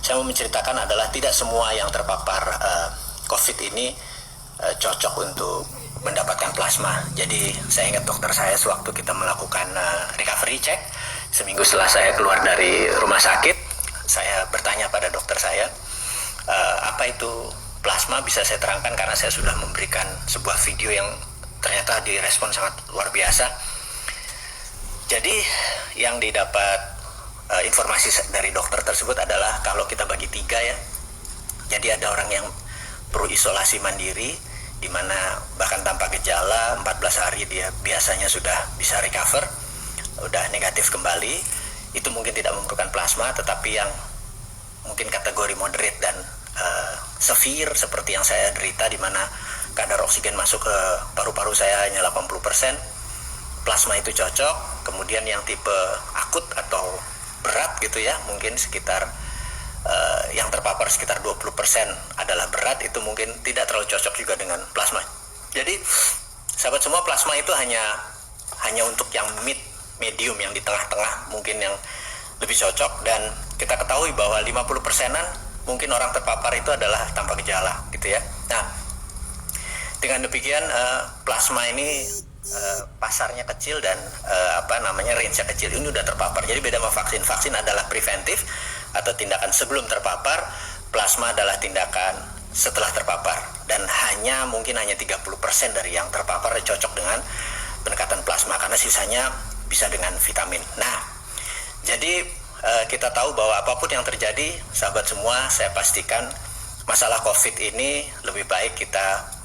saya mau menceritakan adalah tidak semua yang terpapar COVID ini cocok untuk mendapatkan plasma. Jadi saya ingat dokter saya sewaktu kita melakukan recovery check, seminggu setelah saya keluar dari rumah sakit, saya bertanya pada dokter saya, apa itu plasma. Bisa saya terangkan karena saya sudah memberikan sebuah video yang ternyata direspon sangat luar biasa. Jadi yang didapat informasi dari dokter tersebut adalah kalau kita bagi 3 ya. Jadi ada orang yang perlu isolasi mandiri, di mana bahkan tanpa gejala 14 hari dia biasanya sudah bisa recover, udah negatif kembali. Itu mungkin tidak memerlukan plasma, tetapi yang mungkin kategori moderate dan severe seperti yang saya derita, di mana kadar oksigen masuk ke paru-paru saya hanya 80%, plasma itu cocok. Kemudian yang tipe akut atau berat gitu ya, mungkin sekitar yang terpapar sekitar 20% adalah berat, itu mungkin tidak terlalu cocok juga dengan plasma. Jadi sahabat semua, plasma itu hanya untuk yang medium, yang di tengah-tengah mungkin yang lebih cocok. Dan kita ketahui bahwa 50%-an mungkin orang terpapar itu adalah tanpa gejala gitu ya. Nah, dengan demikian plasma ini pasarnya kecil dan range-nya kecil, ini udah terpapar. Jadi beda sama vaksin. Vaksin adalah preventif atau tindakan sebelum terpapar, plasma adalah tindakan setelah terpapar, dan mungkin hanya 30% dari yang terpapar cocok dengan pendekatan plasma, karena sisanya bisa dengan vitamin. Nah, jadi kita tahu bahwa apapun yang terjadi, sahabat semua, saya pastikan masalah COVID ini lebih baik kita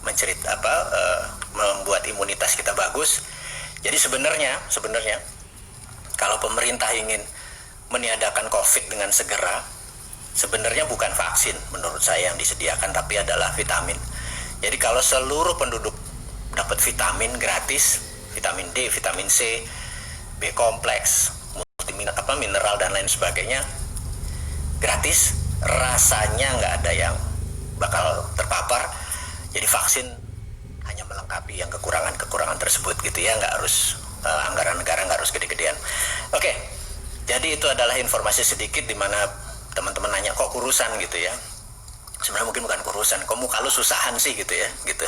membuat imunitas kita bagus. Jadi sebenarnya kalau pemerintah ingin meniadakan COVID dengan segera, sebenarnya bukan vaksin menurut saya yang disediakan, tapi adalah vitamin. Jadi kalau seluruh penduduk dapat vitamin gratis, vitamin D, vitamin C, B kompleks, mineral dan lain sebagainya gratis, rasanya nggak ada yang bakal terpapar. Jadi vaksin hanya melengkapi yang kekurangan tersebut gitu ya, nggak harus anggaran negara nggak harus gede-gedean. Oke, jadi itu adalah informasi sedikit di mana teman-teman nanya kok kurusan gitu ya. Sebenarnya mungkin bukan kurusan, kok muka lu susahan sih gitu ya, gitu.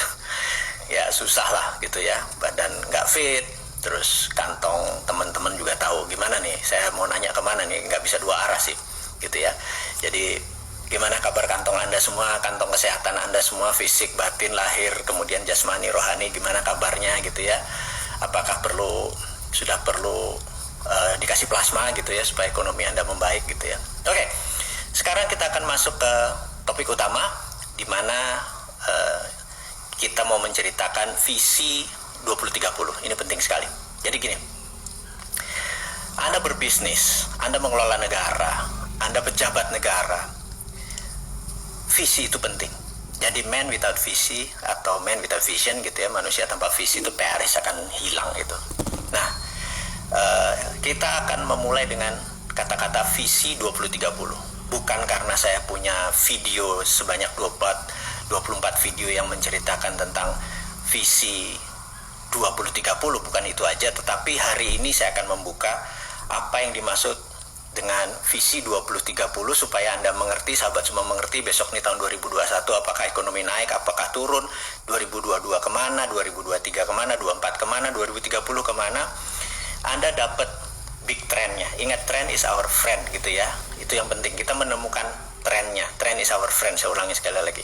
Ya susah lah gitu ya, badan nggak fit, terus kantong teman-teman juga tahu gimana nih, saya mau nanya kemana nih, nggak bisa dua arah sih gitu ya. Jadi gimana kabar kantong Anda semua, kantong kesehatan Anda semua, fisik, batin, lahir, kemudian jasmani, rohani, gimana kabarnya gitu ya. Apakah sudah perlu dikasih plasma gitu ya, supaya ekonomi Anda membaik gitu ya. Oke, sekarang kita akan masuk ke topik utama, di mana kita mau menceritakan visi 2030. Ini penting sekali. Jadi gini, Anda berbisnis, Anda mengelola negara, Anda pejabat negara, visi itu penting. Jadi man without visi atau man without vision gitu ya, manusia tanpa visi itu Paris akan hilang gitu. Nah, kita akan memulai dengan kata-kata visi 2030. Bukan karena saya punya video sebanyak 24 video yang menceritakan tentang visi 2030, bukan itu aja, tetapi hari ini saya akan membuka apa yang dimaksud dengan visi 2030 supaya Anda mengerti, sahabat semua mengerti, besok nih tahun 2021 apakah ekonomi naik, apakah turun, 2022 kemana, 2023 kemana, 2024 kemana, 2030 kemana. Anda dapat big trendnya. Ingat, trend is our friend gitu ya. Itu yang penting, kita menemukan trendnya. Trend is our friend, saya ulangi sekali lagi.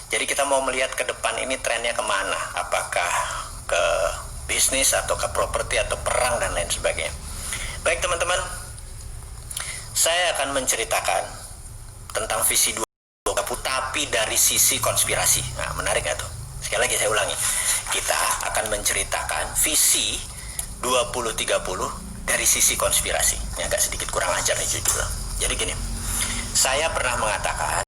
Jadi kita mau melihat ke depan ini trendnya kemana, apakah ke bisnis atau ke properti atau perang dan lain sebagainya. Baik teman-teman, saya akan menceritakan tentang visi 2030 tapi dari sisi konspirasi. Nah, menarik nggak tuh? Sekali lagi saya ulangi, kita akan menceritakan visi 2030 dari sisi konspirasi. Yang agak sedikit kurang ajar nih jujur. Jadi gini, saya pernah mengatakan